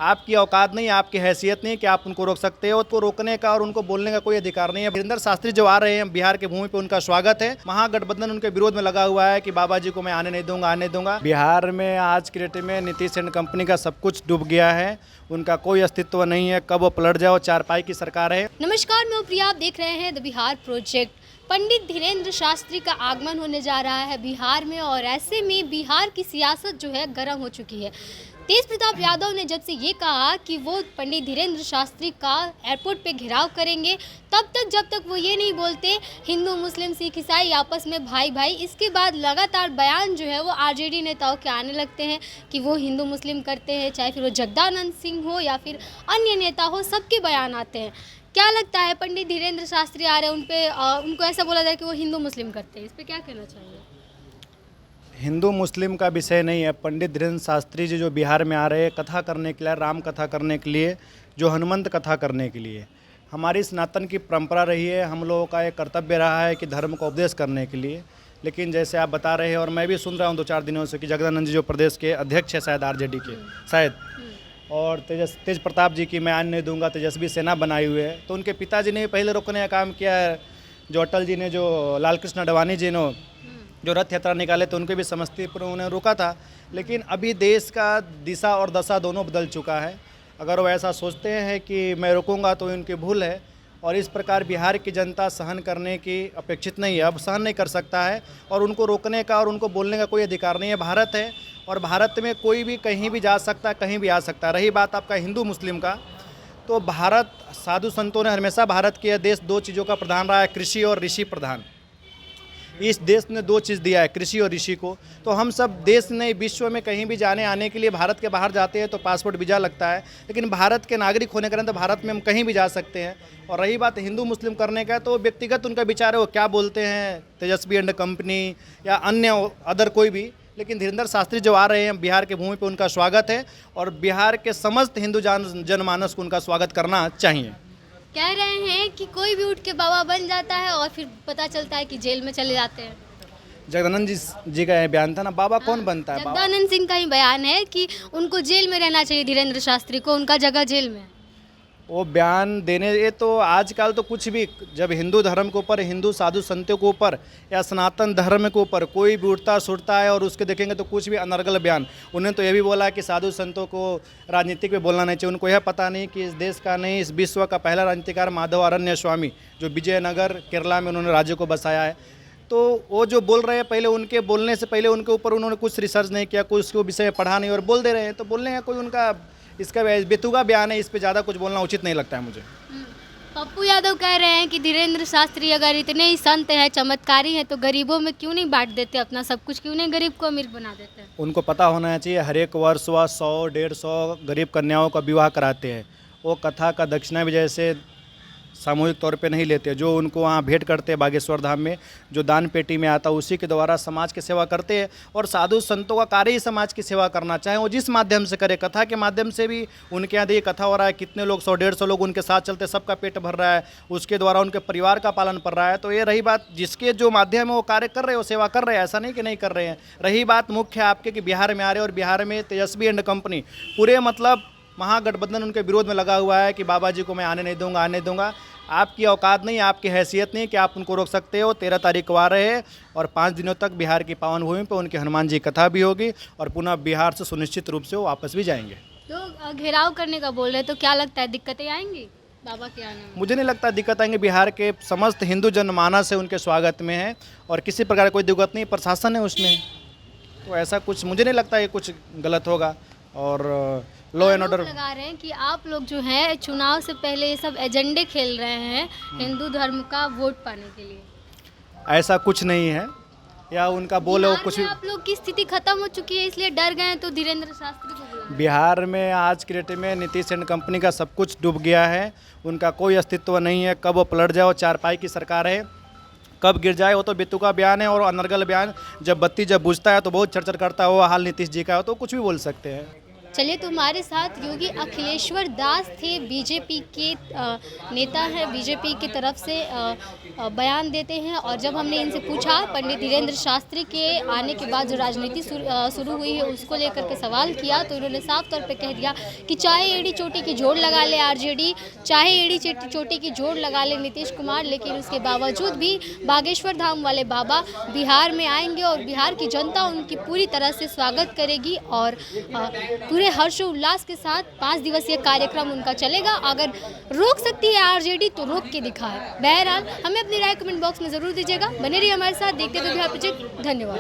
आपकी औकात नहीं, आपकी हैसियत नहीं कि आप उनको रोक सकते हो। तो रोकने का और उनको बोलने का कोई अधिकार नहीं है। वीरेंद्र शास्त्री जो आ रहे हैं बिहार के भूमि पे, उनका स्वागत है। महागठबंधन उनके विरोध में लगा हुआ है कि बाबा जी को मैं आने नहीं दूंगा, आने दूंगा। बिहार में आज की डेट में नीतीश एंड कंपनी का सब कुछ डूब गया है, उनका कोई अस्तित्व नहीं है। कब वो पलट जाओ, चारपाई की सरकार है। नमस्कार, मैं प्रिया, आप देख रहे हैं द बिहार प्रोजेक्ट। पंडित धीरेन्द्र शास्त्री का आगमन होने जा रहा है बिहार में, और ऐसे में बिहार की सियासत जो है गर्म हो चुकी है। तेज प्रताप यादव ने जब से ये कहा कि वो पंडित धीरेन्द्र शास्त्री का एयरपोर्ट पे घेराव करेंगे, तब तक जब तक वो ये नहीं बोलते हिंदू मुस्लिम सिख ईसाई आपस में भाई भाई, इसके बाद लगातार बयान जो है वो आरजेडी नेताओं के आने लगते हैं कि वो हिंदू मुस्लिम करते हैं, चाहे फिर वो जगदानंद सिंह हो या फिर अन्य नेता हो, सबके बयान आते हैं। क्या लगता है, पंडित धीरेन्द्र शास्त्री आ रहे हैं, उनको ऐसा बोला जाए कि वो हिंदू मुस्लिम करते हैं, इस पर क्या कहना चाहिए? हिंदू मुस्लिम का विषय नहीं है। पंडित धीरेन्द्र शास्त्री जी जो बिहार में आ रहे हैं कथा करने के लिए, राम कथा करने के लिए, जो हनुमंत कथा करने के लिए, हमारी सनातन की परंपरा रही है, हम लोगों का एक कर्तव्य रहा है कि धर्म का उपदेश करने के लिए। लेकिन जैसे आप बता रहे हैं और मैं भी सुन रहा हूँ 2-4 दिनों से कि जगदानंद जी जो प्रदेश के अध्यक्ष है शायद आरजेडी के, शायद, और तेज प्रताप जी की मैं आने नहीं दूंगा, तेजस्वी सेना बनाई हुई है। तो उनके पिताजी ने भी पहले रोकने का काम किया है। जो अटल जी ने, जो लाल कृष्ण अडवाणी जी ने जो रथ यात्रा निकाले तो उनके भी समस्तीपुर उन्हें रोका था। लेकिन अभी देश का दिशा और दशा दोनों बदल चुका है। अगर वो ऐसा सोचते हैं कि मैं रोकूंगा तो उनकी भूल है, और इस प्रकार बिहार की जनता सहन करने की अपेक्षित नहीं है, अब सहन नहीं कर सकता है। और उनको रोकने का और उनको बोलने का कोई अधिकार नहीं है। भारत है और भारत में कोई भी कहीं भी जा सकता है, कहीं भी आ सकता है। रही बात आपका हिंदू मुस्लिम का, तो भारत, साधु संतों ने हमेशा भारत के देश 2 चीज़ों का प्रधान रहा है, कृषि और ऋषि प्रधान। इस देश ने 2 चीज़ दिया है, कृषि और ऋषि को। तो हम सब देश ने विश्व में कहीं भी जाने आने के लिए भारत के बाहर जाते हैं तो पासपोर्ट वीज़ा लगता है, लेकिन भारत के नागरिक होने के कारण तो भारत में हम कहीं भी जा सकते हैं। और रही बात हिंदू मुस्लिम करने का, तो व्यक्तिगत उनका विचार है, वो क्या बोलते हैं तेजस्वी एंड कंपनी या अन्य अदर कोई भी। लेकिन धीरेन्द्र शास्त्री जो आ रहे हैं बिहार के भूमि पर, उनका स्वागत है, और बिहार के समस्त हिंदू जनमानस को उनका स्वागत करना चाहिए। कह रहे हैं कि कोई भी उठ के बाबा बन जाता है और फिर पता चलता है कि जेल में चले जाते हैं। जगदानंद जी का यह बयान था ना, बाबा कौन बनता है? जगदानंद सिंह का ही बयान है कि उनको जेल में रहना चाहिए, धीरेन्द्र शास्त्री को, उनका जगह जेल में। वो बयान देने, ये तो आजकल तो कुछ भी, जब हिंदू धर्म के ऊपर, हिंदू साधु संतों के ऊपर या सनातन धर्म के ऊपर कोई भी उठता सुटता है और उसके देखेंगे तो कुछ भी अनर्गल बयान। उन्हें तो ये भी बोला कि साधु संतों को राजनीतिक में बोलना नहीं चाहिए। उनको यह पता नहीं कि इस देश का नहीं, इस विश्व का पहला राजनीतिकार माधव अरण्य स्वामी, जो विजयनगर केरला में उन्होंने राज्य को बसाया है। तो वो जो बोल रहे हैं, पहले उनके बोलने से पहले उनके ऊपर उन्होंने कुछ रिसर्च नहीं किया, कुछ उसके विषय में पढ़ा नहीं और बोल दे रहे हैं। तो बोलने का कोई उनका इसका बेतुका बयान है, इस पे ज़्यादा कुछ बोलना उचित नहीं लगता है मुझे। पप्पू यादव कह रहे हैं कि धीरेन्द्र शास्त्री अगर इतने ही संत हैं, चमत्कारी हैं, तो गरीबों में क्यों नहीं बांट देते अपना सब कुछ, क्यों नहीं गरीब को अमीर बना देते हैं? उनको पता होना चाहिए, हर एक वर्ष वह 100-150 गरीब कन्याओं का विवाह कराते हैं। वो कथा का दक्षिणा भी जैसे सामूहिक तौर पे नहीं लेते, जो उनको वहाँ भेंट करते हैं बागेश्वर धाम में, जो दान पेटी में आता है उसी के द्वारा समाज की सेवा करते हैं। और साधु संतों का कार्य ही समाज की सेवा करना, चाहे वो जिस माध्यम से करे। कथा के माध्यम से भी उनके यहाँ देखिए कथा हो रहा है, कितने लोग 100-150 लोग उनके साथ चलते, सबका पेट भर रहा है, उसके द्वारा उनके परिवार का पालन कर रहा है। तो ये रही बात, जिसके जो माध्यम है वो कार्य कर रहे हैं, वो सेवा कर रहे हैं, ऐसा नहीं कि नहीं कर रहे हैं। रही बात मुख्य आपके कि बिहार में आ रहे हैं और बिहार में तेजस्वी एंड कंपनी पूरे मतलब महागठबंधन उनके विरोध में लगा हुआ है कि बाबा जी को मैं आने नहीं दूंगा, आने दूंगा। आपकी औकात नहीं, आपकी हैसियत नहीं कि आप उनको रोक सकते हो। 13 तारीख को आ रहे हैं और 5 दिनों तक बिहार की पावन भूमि पर उनकी हनुमान जी कथा भी होगी और पुनः बिहार से सुनिश्चित रूप से वो वापस भी जाएंगे। तो घेराव करने का बोल रहे हैं, तो क्या लगता है दिक्कतें आएंगी बाबा के आने में? मुझे नहीं लगता दिक्कत आएंगे। बिहार के समस्त हिंदू जनमानस से उनके स्वागत में है और किसी प्रकार कोई दिक्कत नहीं, प्रशासन है उसमें, तो ऐसा कुछ मुझे नहीं लगता ये कुछ गलत होगा। और लॉ एंड ऑर्डर लगा रहे हैं कि आप लोग जो है चुनाव से पहले ये सब एजेंडे खेल रहे हैं हिंदू धर्म का वोट पाने के लिए। ऐसा कुछ नहीं है, या उनका बोले वो कुछ। आप लोग की स्थिति खत्म हो चुकी है इसलिए डर गए हैं, तो धीरेन्द्र शास्त्री को बुलाया। बिहार में आज की डेट में नीतीश एंड कंपनी का सब कुछ डूब गया है, उनका कोई अस्तित्व नहीं है। कब वो पलट जाओ, चारपाई की सरकार है, कब गिर जाए वो तो बेतुका बयान है और अनर्गल बयान। जब बत्ती जब बुझता है तो बहुत चरचर करता है, वो हाल नीतीश जी का हो तो कुछ भी बोल सकते हैं। चलिए, तो हमारे साथ योगी अखिलेश्वर दास थे, बीजेपी के नेता हैं, बीजेपी की तरफ से बयान देते हैं। और जब हमने इनसे पूछा पंडित धीरेन्द्र शास्त्री के आने के बाद जो राजनीति शुरू हुई है उसको लेकर के सवाल किया, तो इन्होंने साफ तौर पे कह दिया कि चाहे एड़ी चोटी की जोड़ लगा ले आरजेडी, चाहे एड़ी चोटी की जोड़ लगा ले नीतीश कुमार, लेकिन उसके बावजूद भी बागेश्वर धाम वाले बाबा बिहार में आएंगे और बिहार की जनता उनकी पूरी तरह से स्वागत करेगी और पूरे हर्षोल्लास के साथ 5 दिवसीय कार्यक्रम उनका चलेगा। अगर रोक सकती है आरजेडी तो रोक के दिखाए। बहरहाल हमें अपनी राय कमेंट बॉक्स में ज़रूर दीजिएगा। बने रहिए हमारे साथ, देखते रहिए बिहार प्रोजेक्ट। धन्यवाद।